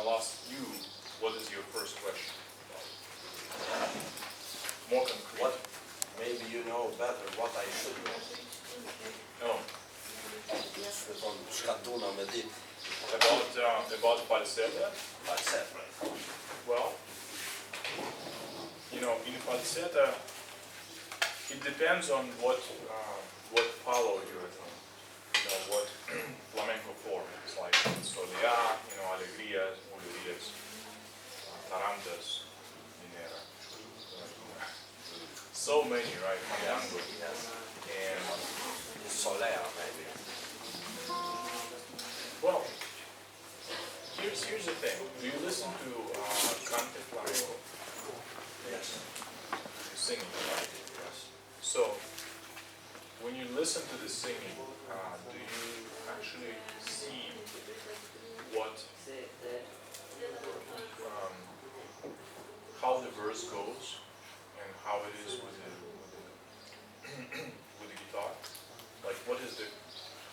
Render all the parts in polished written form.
I'll ask you, what is your first question? More concrete. What? Maybe you know better what I should know. No. Från skattorna med ditt About falsetto? falsetto. Well, you know, in falsetto, it depends on what follow you're doing. You know, what flamenco form. It's like soleá, you know, alegrías, bulerías, tarantas, minera. So many, right? Yes. Fandango. Yes. And Solea, maybe. well, here's the thing. Do you listen to cante flamenco? Yes. Singing, right? Yes. So, when you listen to the singing, do you actually see what, how the verse goes and how it is with the with the guitar? Like, what is the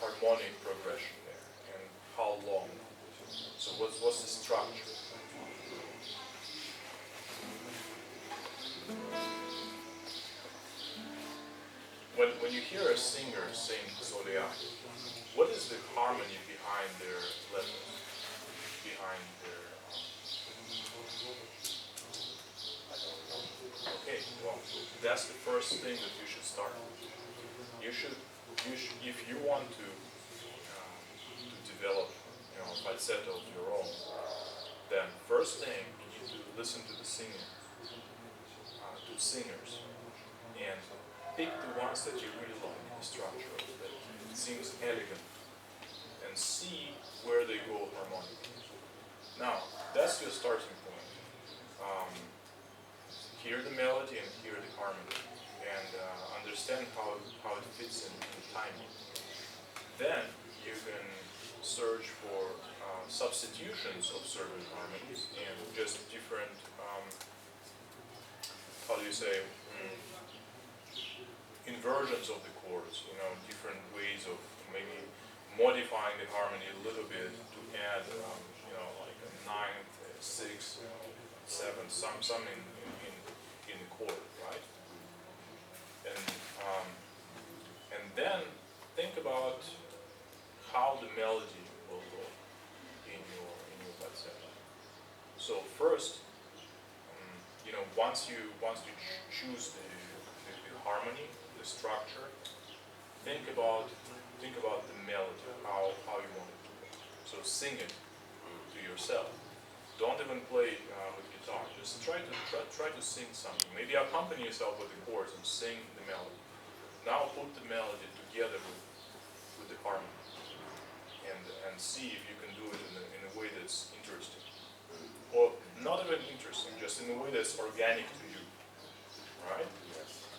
harmonic progression there, and how long? So, what's the structure? When you hear a singer sing soleá, what is the harmony behind their letters, behind their? Okay, well, that's the first thing that you should start. You should, if you want to develop, you know, falsetto of your own, then first thing you need to listen to the singer, to singers, and pick the ones that you really like, the structure, that seems elegant, and see where they go harmonically. Now, that's your starting point. Hear the melody and hear the harmony, and understand how it fits in timing. Then you can search for substitutions of certain harmonies and just different, how do you say, inversions of the chords, you know, different ways of maybe modifying the harmony a little bit to add, you know, like a ninth, sixth, seventh, some in the chord, right? And then think about how the melody will go in your falsetto. So first, you know, once you choose the harmony, the structure, think about the melody, how you want it to go. So sing it to yourself. Don't even play with guitar. Just try to sing something. Maybe accompany yourself with the chords and sing the melody. Now put the melody together with the harmony, and see if you can do it in a way that's interesting, or not even interesting, just in a way that's organic to you. Right?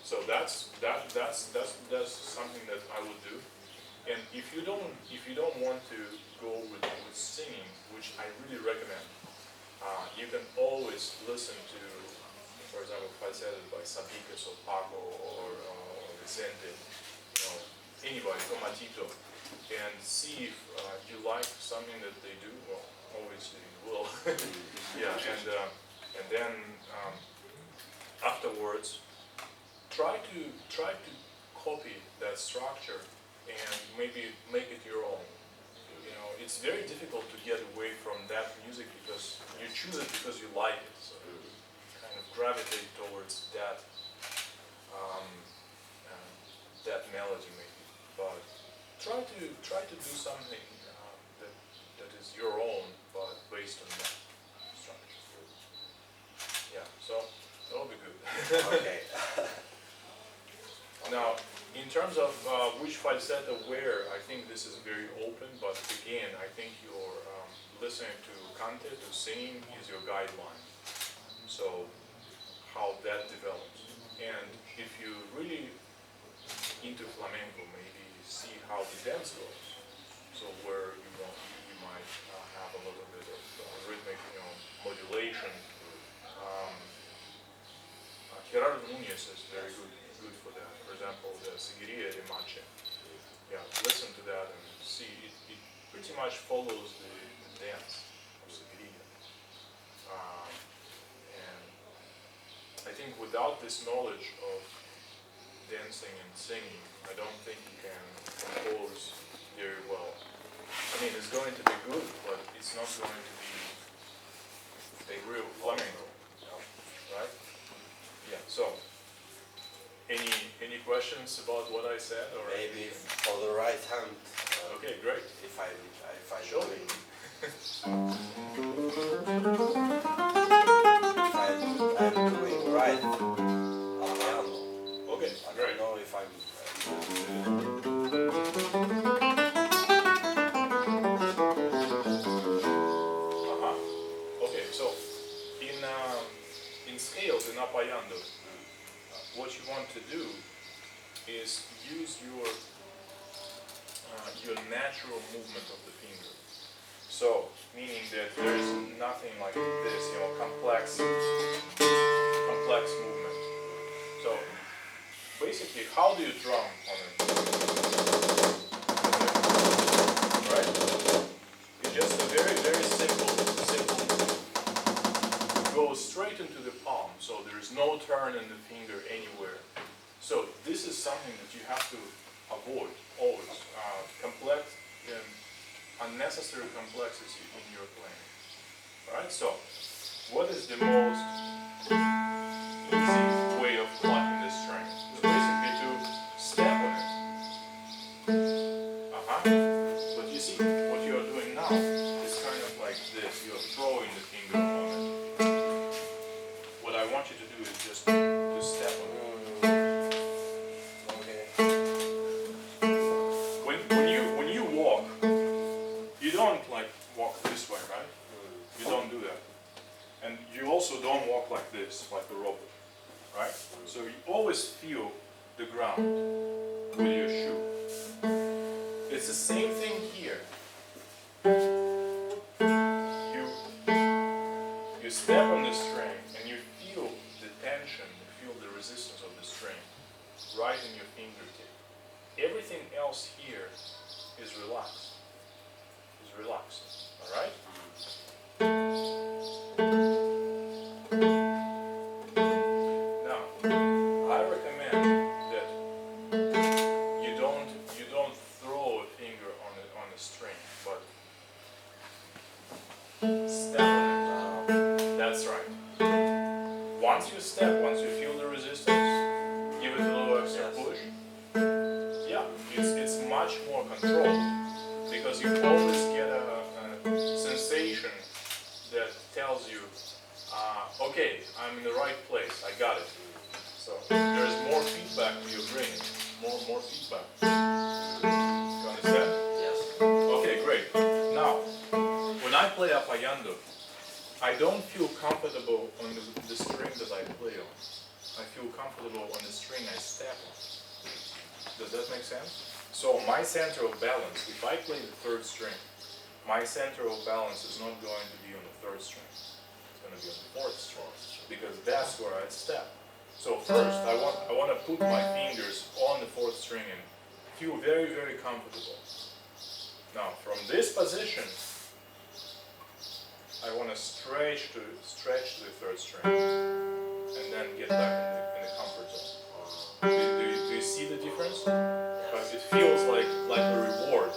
So that's something that I would do. And if you don't want to go with singing, which I really recommend, you can always listen to, for example, falsetto by Sabicas or Paco or Vicente, you know, anybody, Tomatito, and see if you like something that they do. Well, obviously you will. Yeah, and then afterwards, try to copy that structure and maybe make it your own. You know, it's very difficult to get away from that music because you choose it because you like it. So you kind of gravitate towards that that melody maybe. But try to do something that is your own, but based on that structure. Yeah, so that'll be good. Okay. Now, in terms of which falsetto where, I think this is very open, but again, I think your listening to cante, to singing, is your guideline. So, how that develops. And if you really into flamenco, maybe see how the dance goes. So where you might have a little bit of rhythmic, you know, modulation. Gerardo Núñez is very good for that. For example, the Seguiría de Mache. Yeah, listen to that and see it pretty much follows the dance of Seguiría. without this knowledge of dancing and singing, I don't think you can compose very well. I mean, it's going to be good, but it's not going to be a real flamenco, right? Yeah. So, any questions about what I said, or Maybe for the right hand. Okay, great. If I'm Sure. doing, I'm doing right on piano. Okay, I great. don't know if I'm. Okay, so in scales in appaiando, what you want to do is use your natural movement of the finger. So, meaning that there is nothing like this, complex movement. So, basically, how do you drum on it? Right? It's just a very, very simple movement. You go straight into the palm, so there is no turn in the finger anywhere. So, this is something that you have to avoid always. Complex and unnecessary complexity in your playing. Right? So, what is the most easy way of plucking the string? Is basically to step on it. But you see, what you are doing now is kind of like this. You are throwing the finger on it. What I want you to do is just to step on it. When you walk, you don't like walk this way, right? You don't do that. And you also don't walk like this, like a robot, right? So you always feel the ground with your shoe. It's the same thing here. You step on the string and you feel the tension, you feel the resistance of the string right in your fingertip. Everything else here is relaxed. All right? Now, I recommend that you don't throw a finger on the string, but step on it. That's right. Once you step, once you feel the resistance, give it a little extra push. Yeah, it's much more controlled because you always get a sensation that tells you, okay, I'm in the right place, I got it. So there's more feedback to your brain, more feedback. You understand? Yes. Okay, great. Now, when I play appaiando, I don't feel comfortable on the string that I play on. I feel comfortable on the string I step on. Does that make sense? So my center of balance, if I play the third string, my center of balance is not going to be on the third string. It's going to be on the fourth string, because that's where I step. So first, I want to put my fingers on the fourth string and feel very, very comfortable. Now, from this position, I want to stretch to the third string, and then get back in the comfort zone. Do you see the difference? But it feels like a reward,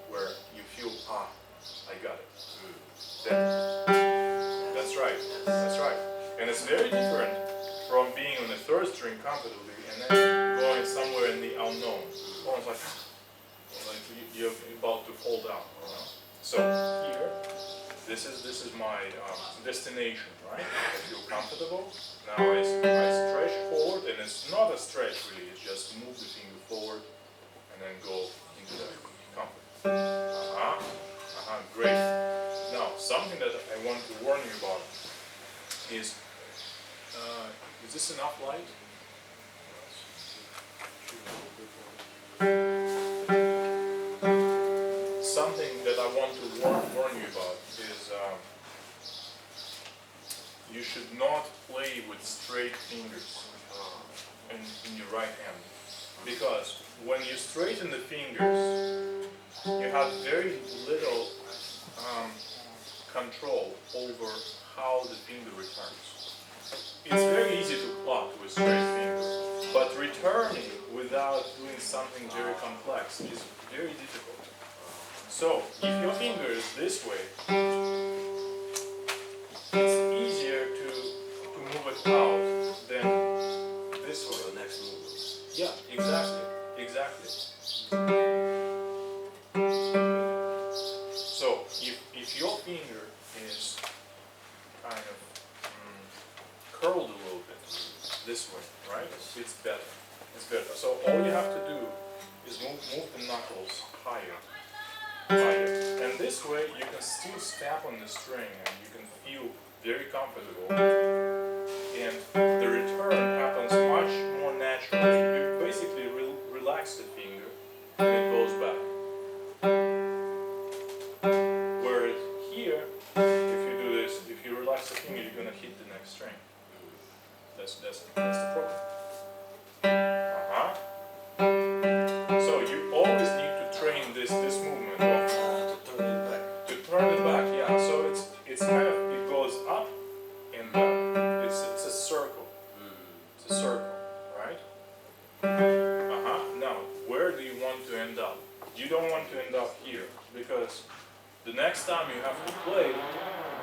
where you feel, I got it. That's right. And it's very different from being on the third string comfortably and then going somewhere in the unknown. Almost like you're about to fall down. So here, this is my destination, right? I feel comfortable. Now I stretch forward, and it's not a stretch really. It's just move the finger forward and then go into the comfort. Great. Now, something that I want to warn you about is this enough light? Something that I want to warn you about is you should not play with straight fingers in your right hand. Because when you straighten the fingers, you have very little control over how the finger returns. it's very easy to pluck with straight finger, but returning without doing something very complex is very difficult. So, if your finger is this way, it's easier to move it out than this way. The next movement. Yeah, exactly, exactly. So, if your finger is kind of curled a little bit this way, right? It's better. It's better. So all you have to do is move the knuckles higher. And this way you can still step on the string and you can feel very comfortable. And the return happens much more naturally. You basically relax the finger and it goes back. Whereas here, if you do this, if you relax the finger, you're gonna hit the next string. That's the problem. So you always need to train this movement of To turn it back. to turn it back. Yeah. So it's kind of it goes up and down. It's a circle. It's a circle, right? Now, where do you want to end up? You don't want to end up here because the next time you have to play,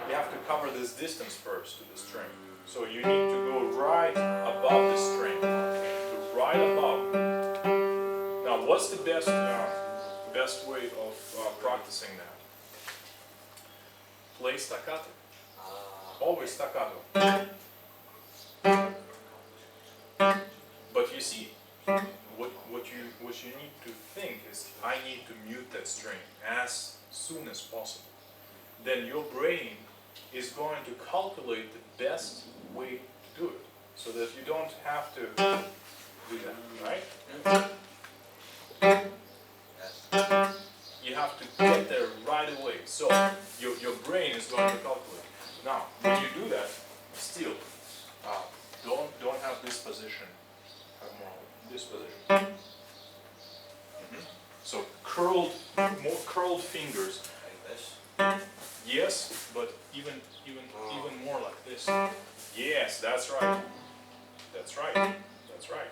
you have to cover this distance first to the string. So you need to go right above the string, right above. Now, what's the best way of practicing that? Play staccato. Always staccato. But you see, what you need to think is, I need to mute that string as soon as possible. Then your brain is going to calculate the best way to do it, so that you don't have to do that, right? You have to get there right away. So your brain is going to calculate. Now, when you do that, still don't have this position. Have more this position. So more curled fingers. Like this. Yes, but even more like this. Yes, that's right. That's right. That's right.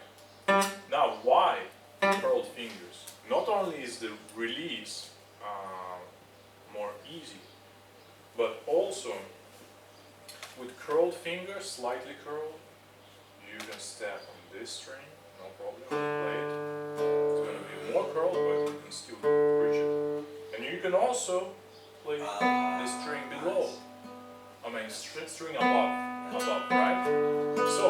Now, why curled fingers? Not only is the release more easy, but also with curled fingers, slightly curled, you can step on this string, no problem. Play it. It's going to be more curled, but you can still reach it. And you can also play the string below. I mean, string above, right? So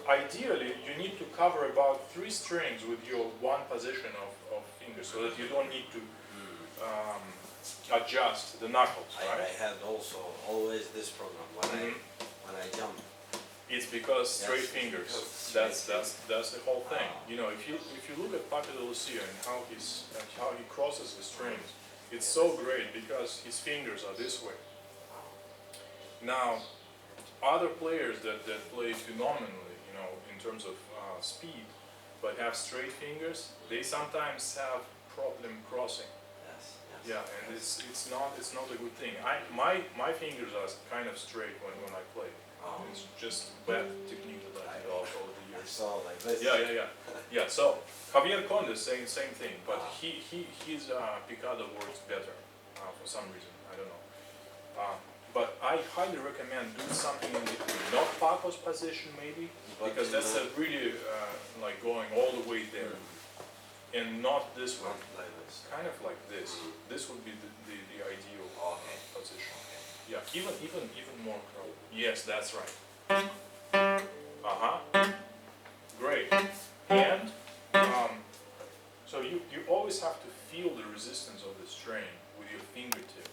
ideally you need to cover about 3 strings with your one position of fingers, so that you don't need to adjust the knuckles, right? I had also always this problem when I jump. It's because straight Yes, fingers. because That's the whole thing. You know, if you look at Paco de Lucia and how he crosses the strings, it's so great because his fingers are this way. Now, other players that play phenomenally, you know, in terms of speed, but have straight fingers, they sometimes have problem crossing. Yes. Yeah, and it's not a good thing. My fingers are kind of straight when I play. It's just bad technique that I developed over the I years. saw like this. Yeah. So Javier Conde is saying the same thing, but his picado works better for some reason. I don't know. But I highly recommend doing something in between. Not Paco's position maybe, But because that's really like going all the way there, and not this one. Not like this. Kind of like this. This would be the ideal Okay. position. Yeah, even more curl. Yes, that's right. Great. And so you always have to feel the resistance of the string with your fingertip.